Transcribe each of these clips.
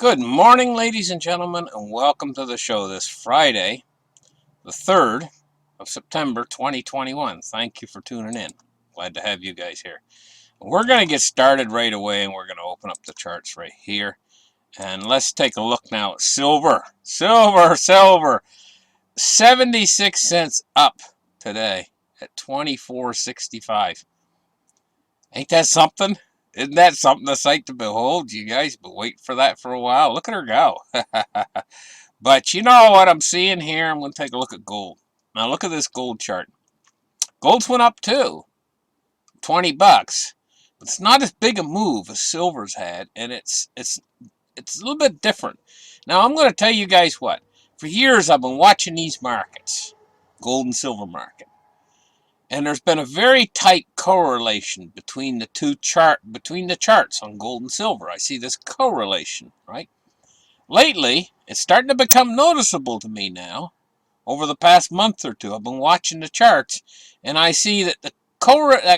Good morning, ladies and gentlemen, and welcome to the show this Friday, the 3rd of September 2021. Thank you for tuning in. Glad to have you guys here. We're going to get started right away, and we're going to open up the charts right here. And let's take a look now at silver. Silver. 76 cents up today at 24.65. Ain't that something? Isn't that something, a sight to behold? You guys been waiting for that for a while. Look at her go. But you know what I'm seeing here? I'm going to take a look at gold. Now look at this gold chart. Gold's went up too, 20 bucks. But it's not as big a move as silver's had, and it's a little bit different. Now I'm going to tell you guys what. For years I've been watching these markets, gold and silver market. And there's been a very tight correlation between the charts on gold and silver. I see this correlation, right? Lately, it's starting to become noticeable to me now. Over the past month or two, I've been watching the charts, and I see that that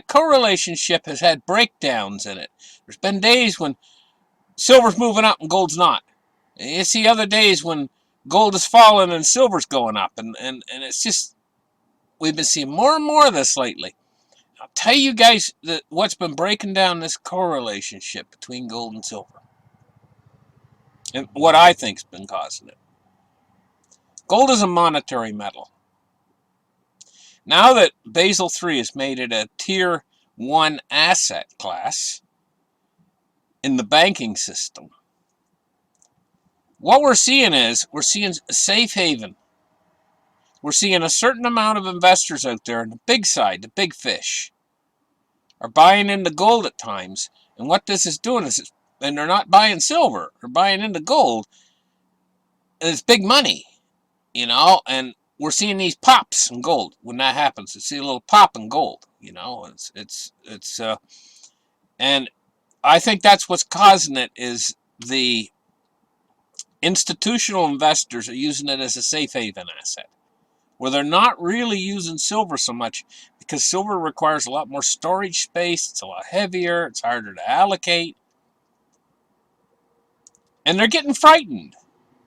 correlationship has had breakdowns in it. There's been days when silver's moving up and gold's not. And you see other days when gold is falling and silver's going up, and it's just, we've been seeing more and more of this lately. I'll tell you guys that what's been breaking down this correlationship between gold and silver, and what I think's been causing it. Gold is a monetary metal. Now that Basel III has made it a Tier 1 asset class in the banking system, what we're seeing is a safe haven. We're seeing a certain amount of investors out there on the big side, the big fish, are buying into gold at times. And what this is doing is, and they're not buying silver, they're buying into gold. And it's big money, and we're seeing these pops in gold. When that happens, you see a little pop in gold, and I think that's what's causing it, is the institutional investors are using it as a safe haven asset, where they're not really using silver so much, because silver requires a lot more storage space, it's a lot heavier, it's harder to allocate, and they're getting frightened.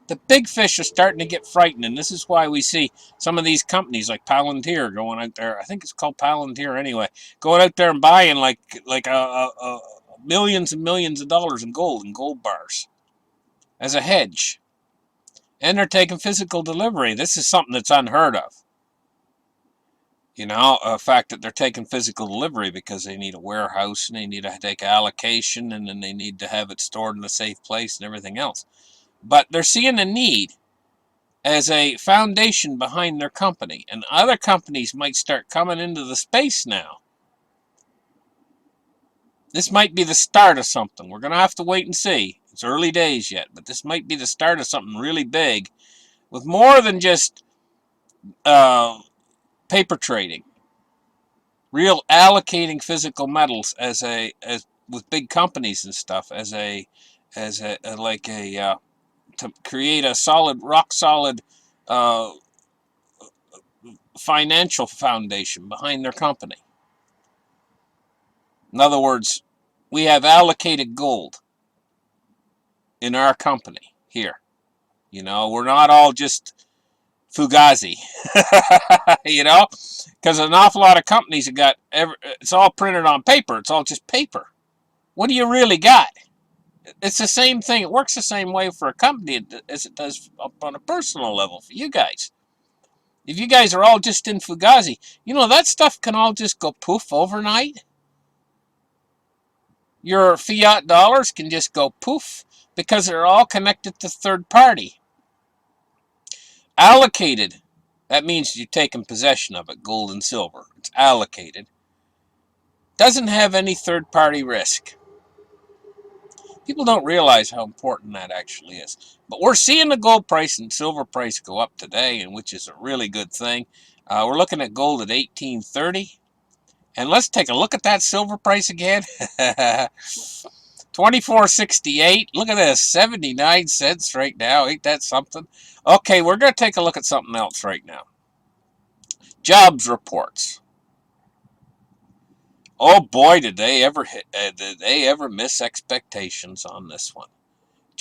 The big fish are starting to get frightened, and this is why we see some of these companies like Palantir going out there. I think it's called Palantir anyway, going out there and buying like millions and millions of dollars in gold bars as a hedge, and they're taking physical delivery. This is something that's unheard of. The fact that they're taking physical delivery because they need a warehouse and they need to take allocation, and then they need to have it stored in a safe place and everything else. But they're seeing a need as a foundation behind their company, and other companies might start coming into the space now. This might be the start of something. We're going to have to wait and see. It's early days yet, but this might be the start of something really big, with more than just paper trading. Real allocating physical metals as with big companies and stuff to create a rock solid financial foundation behind their company. In other words, we have allocated gold in our company here. We're not all just Fugazi, because an awful lot of companies have got, it's all printed on paper. It's all just paper. What do you really got? It's the same thing. It works the same way for a company as it does on a personal level for you guys. If you guys are all just in Fugazi, that stuff can all just go poof overnight. Your fiat dollars can just go poof because they're all connected to third party. Allocated, that means you're taking possession of it, gold and silver. It's allocated. Doesn't have any third party risk. People don't realize how important that actually is. But we're seeing the gold price and silver price go up today, and which is a really good thing. We're looking at gold at $18.30. And let's take a look at that silver price again. $24.68. Look at this, 79 cents right now. Ain't that something? Okay, we're going to take a look at something else right now. Jobs reports. Oh boy, did they ever miss expectations on this one.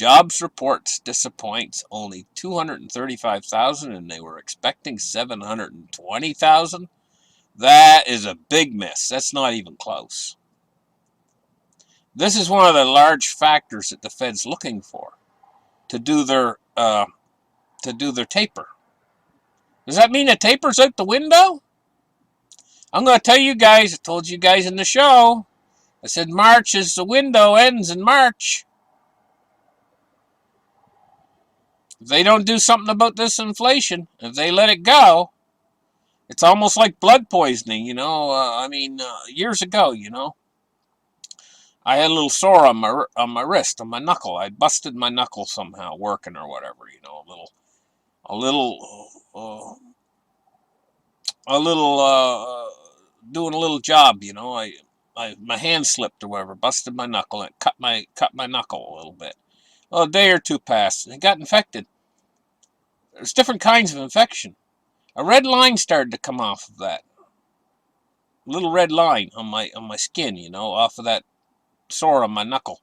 Jobs reports disappoints, only 235,000 and they were expecting 720,000. That is a big miss. That's not even close. This is one of the large factors that the Fed's looking for to do their taper. Does that mean the taper's out the window? I'm going to tell you guys, I told you guys in the show, I said March is the window, ends in March. If they don't do something about this inflation, if they let it go, it's almost like blood poisoning, years ago, I had a little sore on my wrist, on my knuckle. I busted my knuckle somehow working or whatever, doing a little job, my hand slipped or whatever, busted my knuckle and cut my knuckle a little bit. Well, a day or two passed and it got infected. There's different kinds of infection. A red line started to come off of that. A little red line on my skin, off of that sore on my knuckle.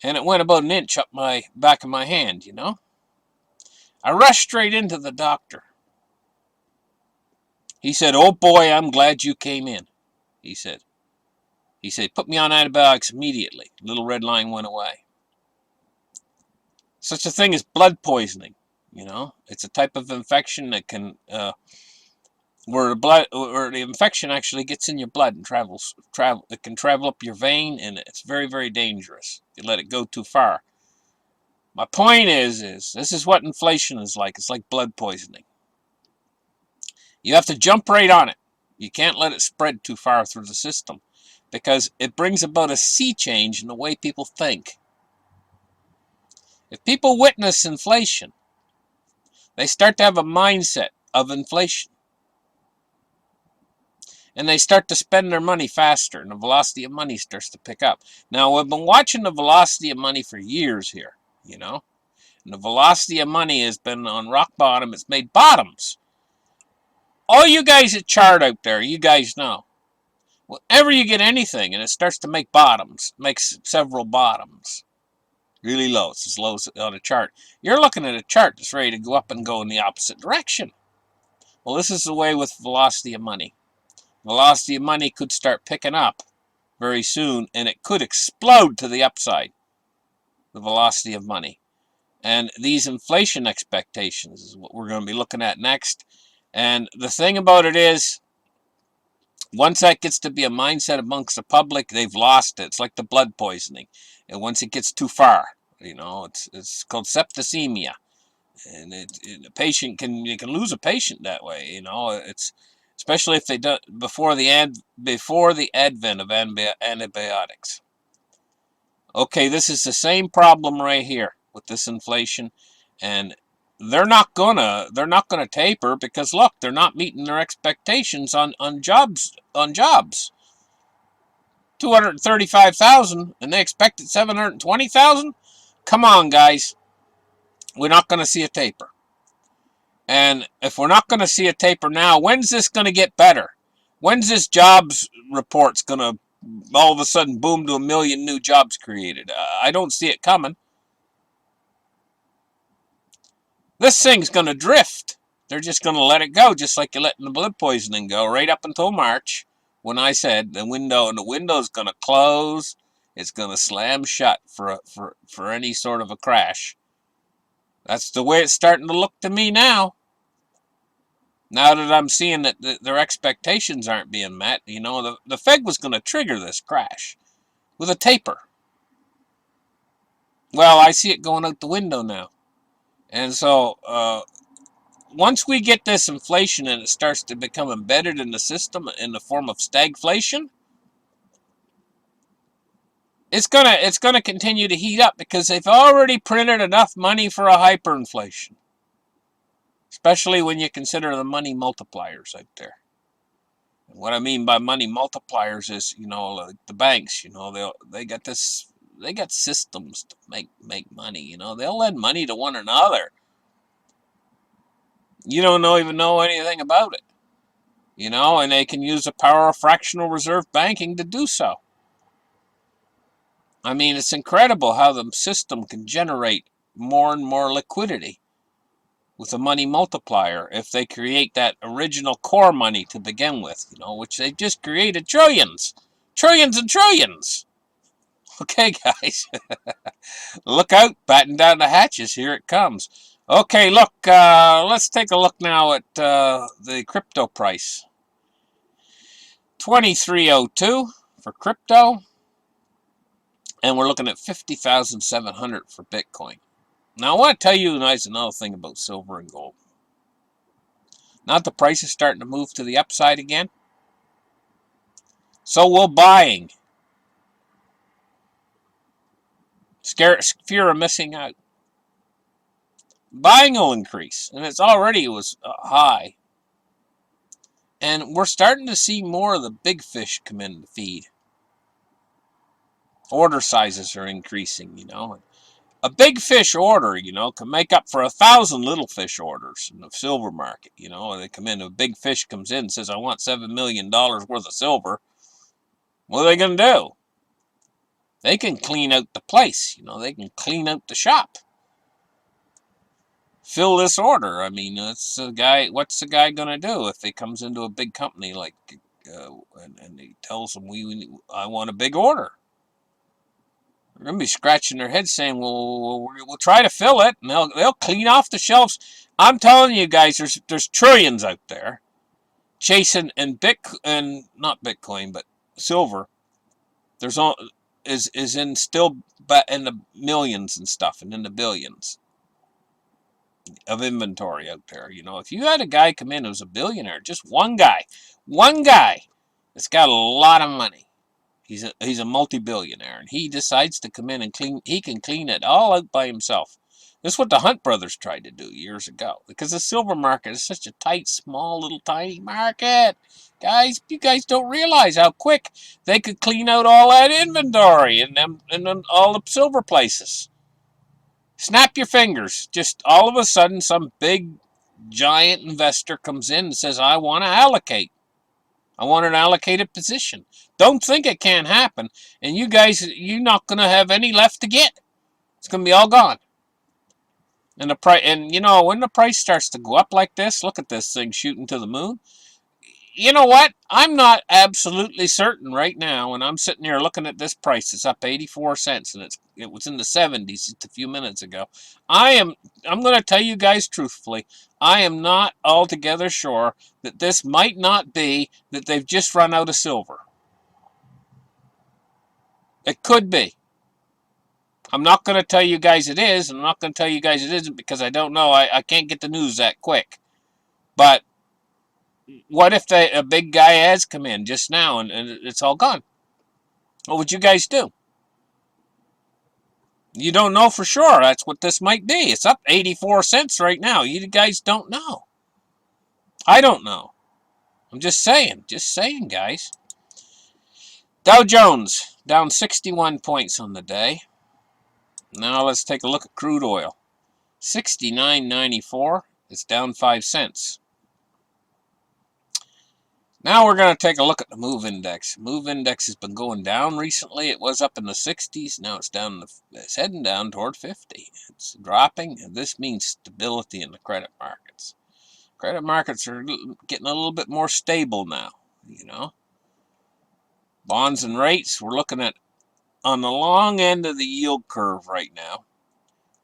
And it went about an inch up my back of my hand, I rushed straight into the doctor. He said, "Oh boy, I'm glad you came in," he said. He said, "Put me on antibiotics immediately." Little red line went away. Such a thing as blood poisoning, It's a type of infection that can, where the infection actually gets in your blood and it can travel up your vein, and it's very, very dangerous if you let it go too far. My point is this is what inflation is like. It's like blood poisoning. You have to jump right on it. You can't let it spread too far through the system because it brings about a sea change in the way people think. If people witness inflation, they start to have a mindset of inflation. And they start to spend their money faster, and the velocity of money starts to pick up. Now, we've been watching the velocity of money for years here, And the velocity of money has been on rock bottom. It's made bottoms. All you guys that chart out there, you guys know. Whenever you get anything and it starts to make bottoms, makes several bottoms, really low, it's as low as on a chart, you're looking at a chart that's ready to go up and go in the opposite direction. Well, this is the way with velocity of money. Velocity of money could start picking up very soon, and it could explode to the upside, the velocity of money. And these inflation expectations is what we're going to be looking at next. And the thing about it is, once that gets to be a mindset amongst the public, they've lost it. It's like the blood poisoning. And once it gets too far, it's called septicemia. And a patient you can lose a patient that way, It's especially if they do before the advent of antibiotics. Okay, this is the same problem right here with this inflation, and they're not gonna taper because look, they're not meeting their expectations on jobs. 235,000 and they expected 720,000. Come on, guys, we're not going to see a taper. And if we're not going to see a taper now, when's this going to get better? When's this jobs report's going to all of a sudden boom to 1 million new jobs created? I don't see it coming. This thing's going to drift. They're just going to let it go, just like you're letting the blood poisoning go, right up until March, when I said the window's going to close. It's going to slam shut for any sort of a crash. That's the way it's starting to look to me now. Now that I'm seeing that their expectations aren't being met, the Fed was going to trigger this crash with a taper. Well, I see it going out the window now. And so, once we get this inflation and it starts to become embedded in the system in the form of stagflation, it's gonna continue to heat up because they've already printed enough money for a hyperinflation. Especially when you consider the money multipliers out there. And what I mean by money multipliers is, like the banks, they got systems to make money, they'll lend money to one another. You don't even know anything about it, and they can use the power of fractional reserve banking to do so. I mean, it's incredible how the system can generate more and more liquidity with a money multiplier if they create that original core money to begin with, which they just created trillions, trillions and trillions. Okay, guys, look out, batten down the hatches, here it comes. Okay, look, let's take a look now at the crypto price. 2302 for crypto, and we're looking at 50,700 for Bitcoin. Now, I want to tell you guys another thing about silver and gold. Now that the price is starting to move to the upside again, so will buying. Fear of missing out. Buying will increase, and it's already was high. And we're starting to see more of the big fish come in the feed. Order sizes are increasing, A big fish order, can make up for 1,000 little fish orders in the silver market. They come in, a big fish comes in and says, I want $7 million worth of silver. What are they going to do? They can clean out the place, they can clean out the shop. Fill this order. I mean, what's the guy going to do if he comes into a big company like, and he tells them, I want a big order? They're going to be scratching their heads saying, well, we'll try to fill it, and they'll clean off the shelves. I'm telling you guys, there's trillions out there chasing, and not Bitcoin, but silver. There's all is in still in the millions and stuff, and in the billions of inventory out there. If you had a guy come in who's a billionaire, just one guy that's got a lot of money. He's a multi-billionaire, and he decides to come in and he can clean it all out by himself. This is what the Hunt brothers tried to do years ago, because the silver market is such a tight, small, little tiny market. Guys, you guys don't realize how quick they could clean out all that inventory and all the silver places. Snap your fingers. Just all of a sudden, some big, giant investor comes in and says, I want to allocate. I want an allocated position. Don't think it can't happen. And you guys, you're not going to have any left to get. It's going to be all gone. And when the price starts to go up like this, look at this thing shooting to the moon. You know what? I'm not absolutely certain right now, and I'm sitting here looking at this price. It's up 84 cents, and it was in the 70s just a few minutes ago. I'm going to tell you guys truthfully, I am not altogether sure that this might not be that they've just run out of silver. It could be. I'm not going to tell you guys it is, and I'm not going to tell you guys it isn't because I don't know. I can't get the news that quick. But what if a big guy has come in just now and it's all gone? What would you guys do? You don't know for sure. That's what this might be. It's up 84 cents right now. You guys don't know. I don't know. I'm just saying, guys. Dow Jones down 61 points on the day. Now let's take a look at crude oil. 69.94. It's down 5 cents. Now we're going to take a look at the MOVE index. MOVE index has been going down recently. It was up in the 60s. Now it's heading down toward 50. It's dropping, and this means stability in the credit markets. Credit markets are getting a little bit more stable now, Bonds and rates, we're looking at on the long end of the yield curve right now.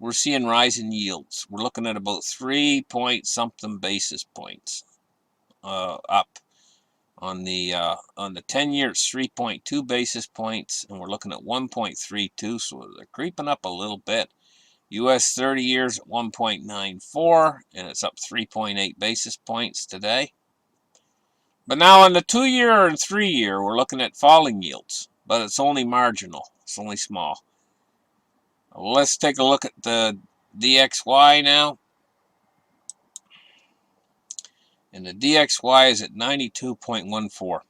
We're seeing rising yields. We're looking at about 3-point-something basis points up. On the 10-year, it's 3.2 basis points, and we're looking at 1.32, so they're creeping up a little bit. U.S. 30 years at 1.94, and it's up 3.8 basis points today. But now on the 2-year and 3-year, we're looking at falling yields, but it's only marginal. It's only small. Let's take a look at the DXY now. And the DXY is at 92.14.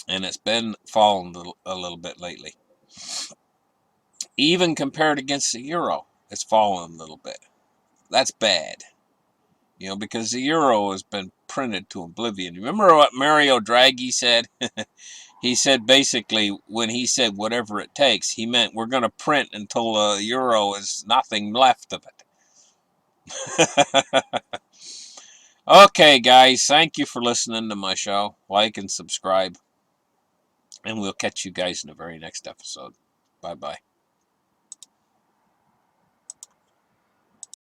And it's been falling a little bit lately. Even compared against the euro, it's fallen a little bit. That's bad. Because the euro has been printed to oblivion. Remember what Mario Draghi said? He said basically, when he said whatever it takes, he meant we're going to print until the euro is nothing left of it. Okay, guys, thank you for listening to my show. Like and subscribe. And we'll catch you guys in the very next episode. Bye-bye.